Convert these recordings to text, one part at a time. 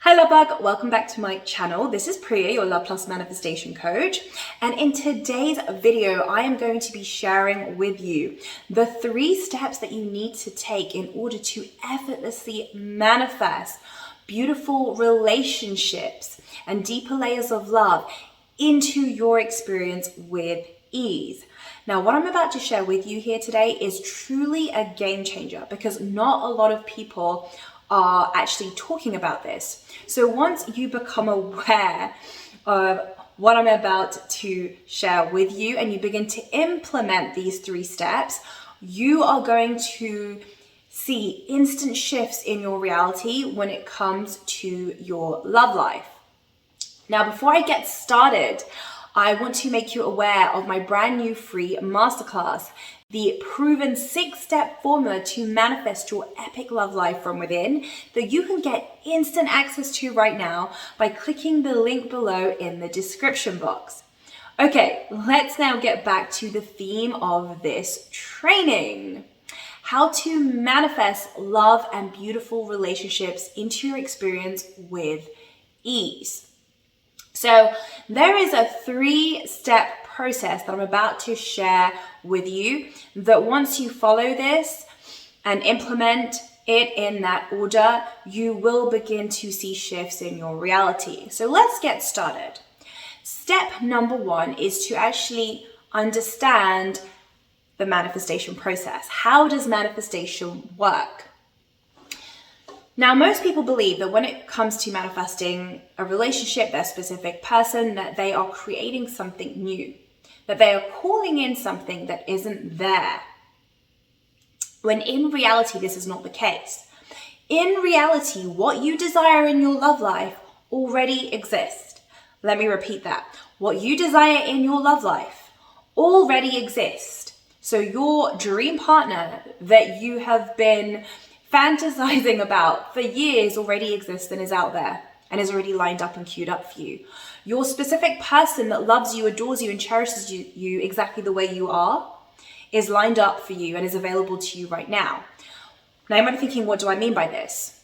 Hi Love Bug, welcome back to my channel. This is Priya, your Love Plus Manifestation Coach. And in today's video, I am going to be sharing with you the 3 steps that you need to take in order to effortlessly manifest beautiful relationships and deeper layers of love into your experience with ease. Now, what I'm about to share with you here today is truly a game changer because not a lot of people are actually talking about this. So once you become aware of what I'm about to share with you and you begin to implement these 3 steps, you are going to see instant shifts in your reality when it comes to your love life. Now, before I get started, I want to make you aware of my brand new free masterclass, the proven 6-step formula to manifest your epic love life from within, that you can get instant access to right now by clicking the link below in the description box. Okay, let's now get back to the theme of this training. How to manifest love and beautiful relationships into your experience with ease. So there is a 3-step process that I'm about to share with you that once you follow this and implement it in that order, you will begin to see shifts in your reality. So let's get started. Step number 1 is to actually understand the manifestation process. How does manifestation work? Now, most people believe that when it comes to manifesting a relationship, their specific person, that they are creating something new, that they are calling in something that isn't there. When in reality, this is not the case. In reality, what you desire in your love life already exists. Let me repeat that. What you desire in your love life already exists. So your dream partner that you have been fantasizing about for years already exists and is out there and is already lined up and queued up for you. Your specific person that loves you, adores you, and cherishes you exactly the way you are is lined up for you and is available to you right now. Now you might be thinking, what do I mean by this?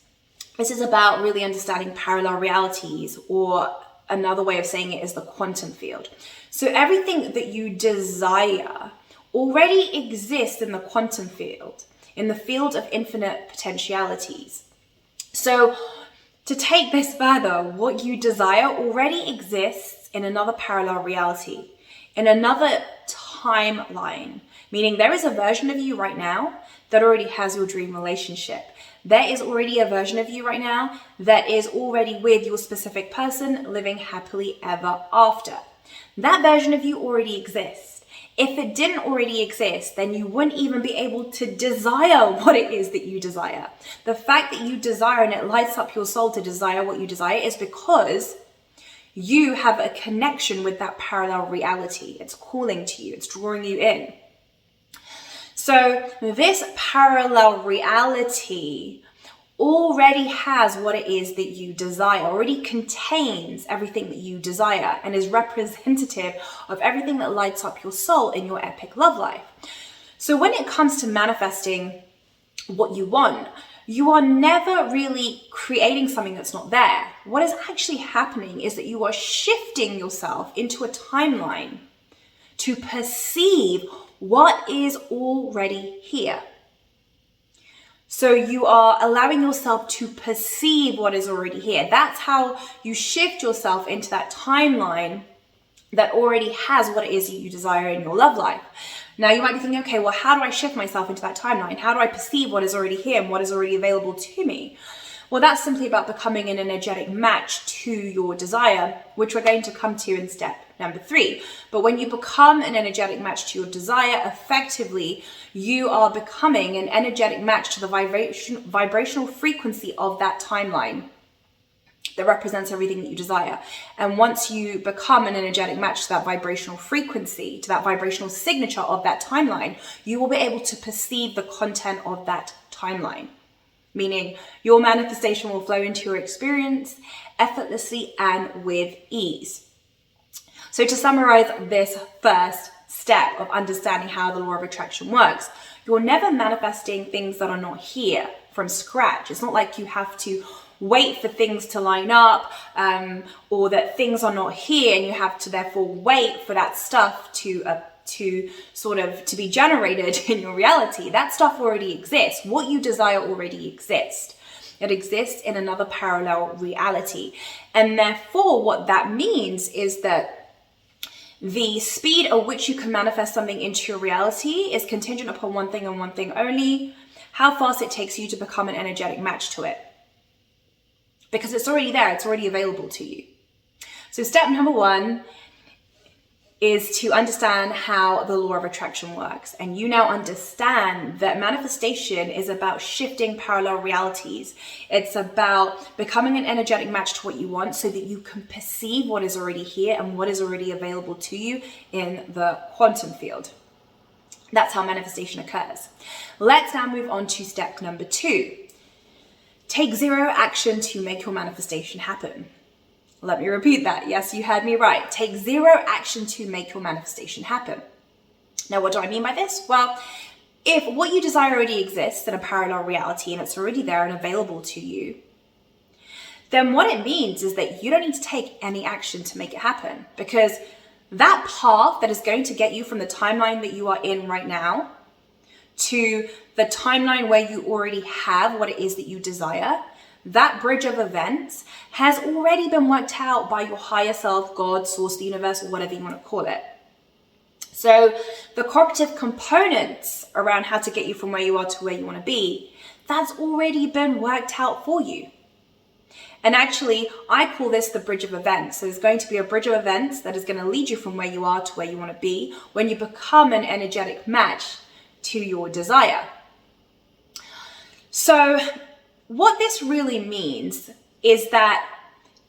This is about really understanding parallel realities, or another way of saying it is the quantum field. So everything that you desire already exists in the quantum field, in the field of infinite potentialities. So to take this further, what you desire already exists in another parallel reality, in another timeline, meaning there is a version of you right now that already has your dream relationship. There is already a version of you right now that is already with your specific person, living happily ever after. That version of you already exists. If it didn't already exist, then you wouldn't even be able to desire what it is that you desire. The fact that you desire and it lights up your soul to desire what you desire is because you have a connection with that parallel reality. It's calling to you, it's drawing you in. So this parallel reality already has what it is that you desire, already contains everything that you desire, and is representative of everything that lights up your soul in your epic love life. So when it comes to manifesting what you want, you are never really creating something that's not there. What is actually happening is that you are shifting yourself into a timeline to perceive what is already here. So you are allowing yourself to perceive what is already here. That's how you shift yourself into that timeline that already has what it is that you desire in your love life. Now you might be thinking, okay, well, how do I shift myself into that timeline? How do I perceive what is already here and what is already available to me? Well, that's simply about becoming an energetic match to your desire, which we're going to come to in step number 3. But when you become an energetic match to your desire, effectively, you are becoming an energetic match to the vibrational frequency of that timeline that represents everything that you desire. And once you become an energetic match to that vibrational frequency, to that vibrational signature of that timeline, you will be able to perceive the content of that timeline. Meaning your manifestation will flow into your experience effortlessly and with ease. So to summarize this first step of understanding how the law of attraction works, you're never manifesting things that are not here from scratch. It's not like you have to wait for things to line up, or that things are not here and you have to therefore wait for that stuff to be generated in your reality. That stuff already exists. What you desire already exists. It exists in another parallel reality. And therefore, what that means is that the speed at which you can manifest something into your reality is contingent upon one thing and one thing only: how fast it takes you to become an energetic match to it. Because it's already there, it's already available to you. So step number 1 is to understand how the law of attraction works. And you now understand that manifestation is about shifting parallel realities. It's about becoming an energetic match to what you want so that you can perceive what is already here and what is already available to you in the quantum field. That's how manifestation occurs. Let's now move on to step number 2. Take 0 action to make your manifestation happen. Let me repeat that. Yes, you heard me right. Take 0 action to make your manifestation happen. Now, what do I mean by this? Well, if what you desire already exists in a parallel reality and it's already there and available to you, then what it means is that you don't need to take any action to make it happen, because that path that is going to get you from the timeline that you are in right now to the timeline where you already have what it is that you desire, that bridge of events has already been worked out by your higher self, God, source, the universe, or whatever you want to call it. So the cooperative components around how to get you from where you are to where you want to be, that's already been worked out for you. And actually, I call this the bridge of events. So there's going to be a bridge of events that is going to lead you from where you are to where you want to be when you become an energetic match to your desire. So what this really means is that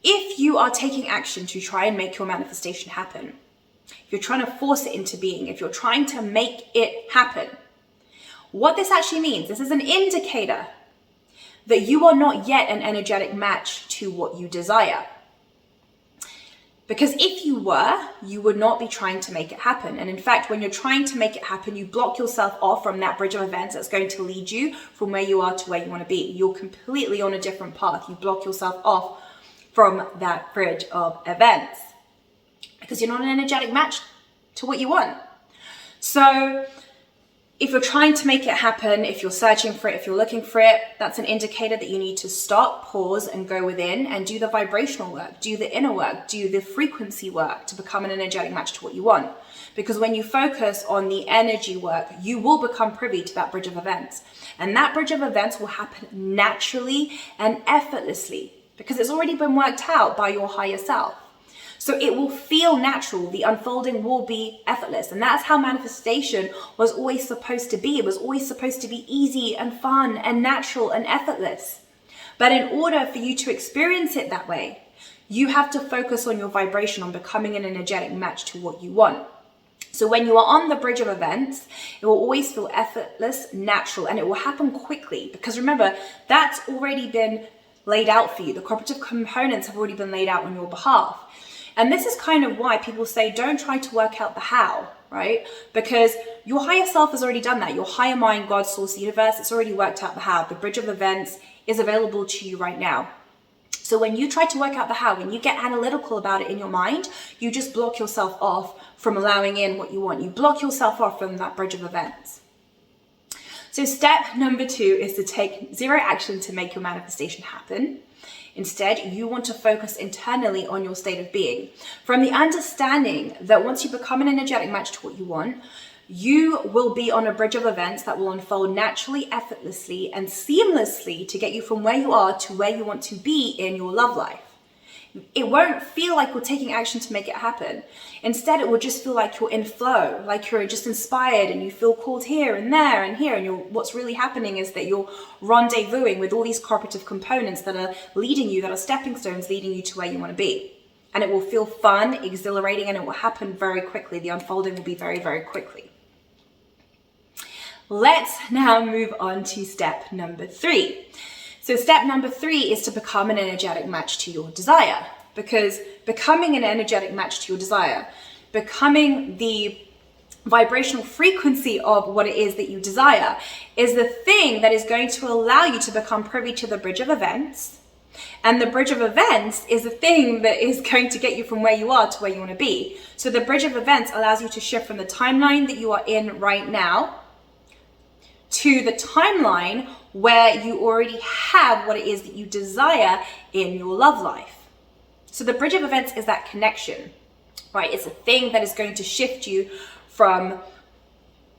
if you are taking action to try and make your manifestation happen, if you're trying to force it into being, if you're trying to make it happen, what this actually means, this is an indicator that you are not yet an energetic match to what you desire. Because if you were, you would not be trying to make it happen. And in fact, when you're trying to make it happen, you block yourself off from that bridge of events that's going to lead you from where you are to where you want to be. You're completely on a different path. You block yourself off from that bridge of events because you're not an energetic match to what you want. So if you're trying to make it happen, if you're searching for it, if you're looking for it, that's an indicator that you need to stop, pause, and go within and do the vibrational work, do the inner work, do the frequency work to become an energetic match to what you want. Because when you focus on the energy work, you will become privy to that bridge of events. And that bridge of events will happen naturally and effortlessly because it's already been worked out by your higher self. So it will feel natural. The unfolding will be effortless. And that's how manifestation was always supposed to be. It was always supposed to be easy and fun and natural and effortless. But in order for you to experience it that way, you have to focus on your vibration, on becoming an energetic match to what you want. So when you are on the bridge of events, it will always feel effortless, natural, and it will happen quickly. Because remember, that's already been laid out for you. The cooperative components have already been laid out on your behalf. And this is kind of why people say, don't try to work out the how, right? Because your higher self has already done that. Your higher mind, God, source, the universe, it's already worked out the how. The bridge of events is available to you right now. So when you try to work out the how, when you get analytical about it in your mind, you just block yourself off from allowing in what you want. You block yourself off from that bridge of events. So step number 2 is to take 0 action to make your manifestation happen. Instead, you want to focus internally on your state of being. From the understanding that once you become an energetic match to what you want, you will be on a bridge of events that will unfold naturally, effortlessly, and seamlessly to get you from where you are to where you want to be in your love life. It won't feel like you're taking action to make it happen. Instead, it will just feel like you're in flow, like you're just inspired and you feel called here and there and here. And what's really happening is that you're rendezvousing with all these cooperative components that are leading you, that are stepping stones leading you to where you want to be. And it will feel fun, exhilarating, and it will happen very quickly. The unfolding will be very, very quickly. Let's now move on to step number 3. So step number 3 is to become an energetic match to your desire, because becoming an energetic match to your desire, becoming the vibrational frequency of what it is that you desire, is the thing that is going to allow you to become privy to the bridge of events And the bridge of events is the thing that is going to get you from where you are to where you want to be. So the bridge of events allows you to shift from the timeline that you are in right now to the timeline where you already have what it is that you desire in your love life. So the bridge of events is that connection, right? It's a thing that is going to shift you from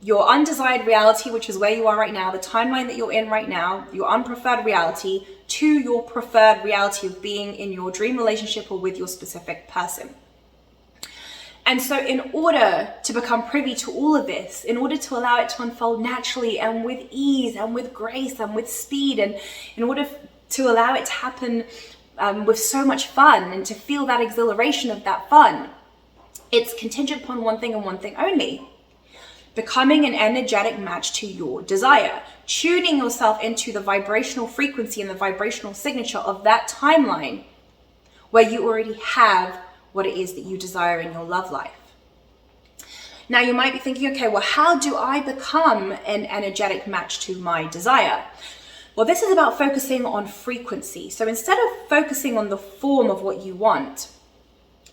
your undesired reality, which is where you are right now, the timeline that you're in right now, your unpreferred reality, to your preferred reality of being in your dream relationship or with your specific person. And so in order to become privy to all of this, in order to allow it to unfold naturally and with ease and with grace and with speed, and in order to allow it to happen with so much fun and to feel that exhilaration of that fun, it's contingent upon one thing and one thing only: becoming an energetic match to your desire, tuning yourself into the vibrational frequency and the vibrational signature of that timeline where you already have what it is that you desire in your love life. Now you might be thinking, okay, well, how do I become an energetic match to my desire? Well, this is about focusing on frequency. So instead of focusing on the form of what you want,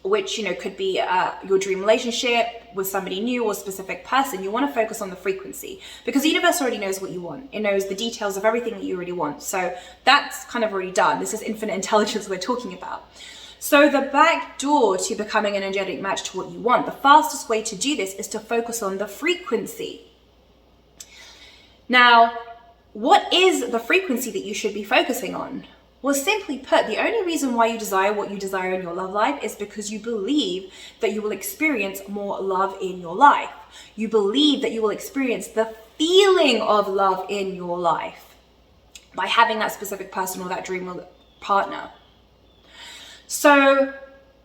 which, could be your dream relationship with somebody new or a specific person, you want to focus on the frequency, because the universe already knows what you want. It knows the details of everything that you already want. So that's kind of already done. This is infinite intelligence we're talking about. So the back door to becoming an energetic match to what you want, the fastest way to do this is to focus on the frequency. Now, what is the frequency that you should be focusing on? Well, simply put, the only reason why you desire what you desire in your love life is because you believe that you will experience more love in your life. You believe that you will experience the feeling of love in your life by having that specific person or that dream partner. So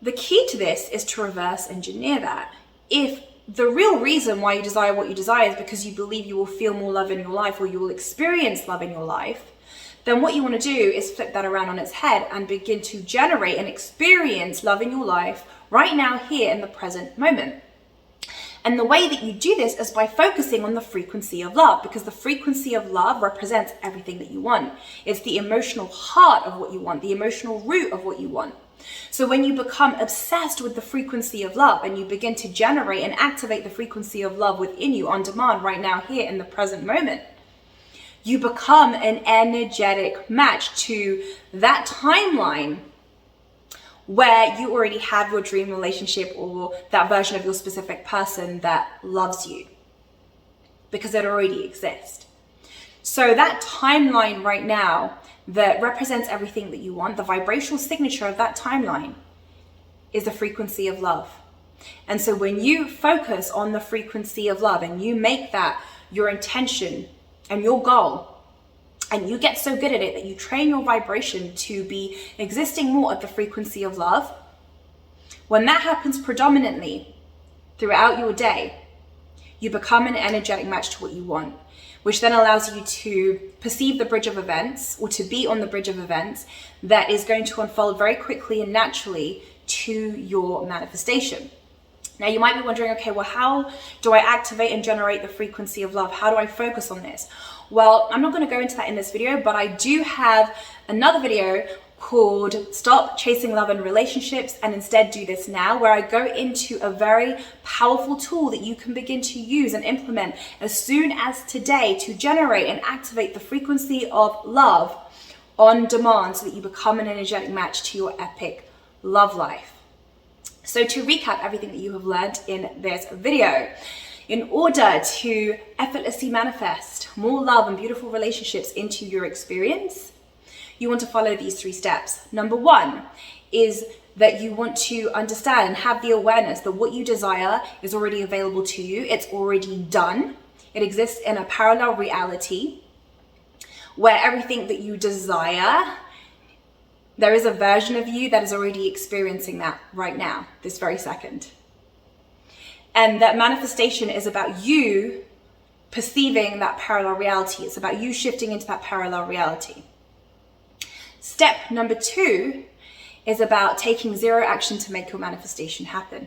the key to this is to reverse engineer that. If the real reason why you desire what you desire is because you believe you will feel more love in your life or you will experience love in your life, then what you want to do is flip that around on its head and begin to generate and experience love in your life right now, here in the present moment. And the way that you do this is by focusing on the frequency of love, because the frequency of love represents everything that you want. It's the emotional heart of what you want, the emotional root of what you want. So when you become obsessed with the frequency of love and you begin to generate and activate the frequency of love within you on demand right now, here in the present moment, you become an energetic match to that timeline where you already have your dream relationship or that version of your specific person that loves you, because it already exists. So that timeline right now that represents everything that you want, the vibrational signature of that timeline is the frequency of love. And so when you focus on the frequency of love and you make that your intention and your goal, and you get so good at it that you train your vibration to be existing more at the frequency of love, when that happens predominantly throughout your day, you become an energetic match to what you want, which then allows you to perceive the bridge of events, or to be on the bridge of events that is going to unfold very quickly and naturally to your manifestation. Now you might be wondering, okay, well, how do I activate and generate the frequency of love? How do I focus on this? Well, I'm not going to go into that in this video, but I do have another video called Stop Chasing Love in Relationships and Instead Do This Now, where I go into a very powerful tool that you can begin to use and implement as soon as today to generate and activate the frequency of love on demand so that you become an energetic match to your epic love life. So to recap everything that you have learned in this video, in order to effortlessly manifest more love and beautiful relationships into your experience, you want to follow these 3 steps. Number 1 is that you want to understand and have the awareness that what you desire is already available to you. It's already done. It exists in a parallel reality where everything that you desire, there is a version of you that is already experiencing that right now, this very second. And that manifestation is about you perceiving that parallel reality. It's about you shifting into that parallel reality. Step number 2 is about taking 0 action to make your manifestation happen.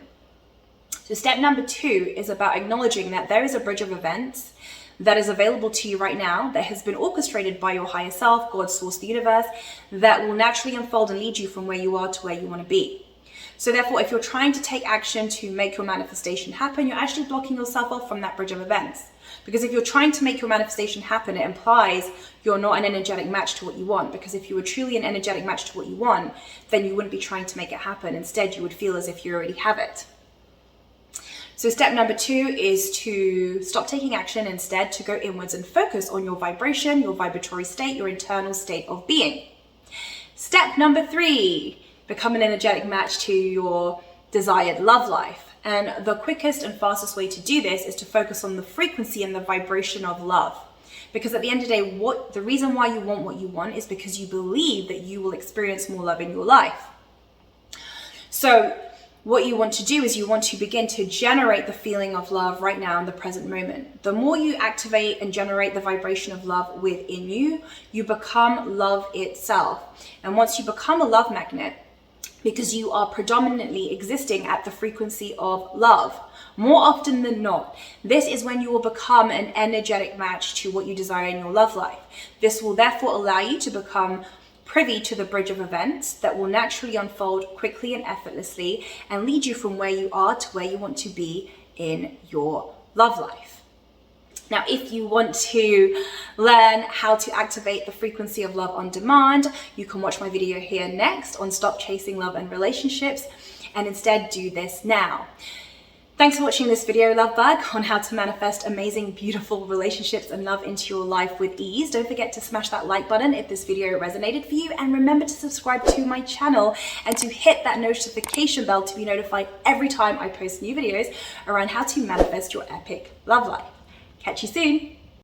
So step number 2 is about acknowledging that there is a bridge of events that is available to you right now, that has been orchestrated by your higher self, God, source, the universe, that will naturally unfold and lead you from where you are to where you want to be. So therefore, if you're trying to take action to make your manifestation happen, you're actually blocking yourself off from that bridge of events. Because if you're trying to make your manifestation happen, it implies you're not an energetic match to what you want. Because if you were truly an energetic match to what you want, then you wouldn't be trying to make it happen. Instead, you would feel as if you already have it. So step number 2 is to stop taking action, instead to go inwards and focus on your vibration, your vibratory state, your internal state of being. Step number 3, become an energetic match to your desired love life. And the quickest and fastest way to do this is to focus on the frequency and the vibration of love. Because at the end of the day, the reason why you want what you want is because you believe that you will experience more love in your life. So what you want to do is you want to begin to generate the feeling of love right now in the present moment. The more you activate and generate the vibration of love within you, you become love itself. And once you become a love magnet, because you are predominantly existing at the frequency of love, more often than not, this is when you will become an energetic match to what you desire in your love life. This will therefore allow you to become privy to the bridge of events that will naturally unfold quickly and effortlessly and lead you from where you are to where you want to be in your love life. Now, if you want to learn how to activate the frequency of love on demand, you can watch my video here next on Stop Chasing Love and Relationships, and instead do this now. Thanks for watching this video, Love Bug, on how to manifest amazing, beautiful relationships and love into your life with ease. Don't forget to smash that like button if this video resonated for you, and remember to subscribe to my channel and to hit that notification bell to be notified every time I post new videos around how to manifest your epic love life. Catch you soon.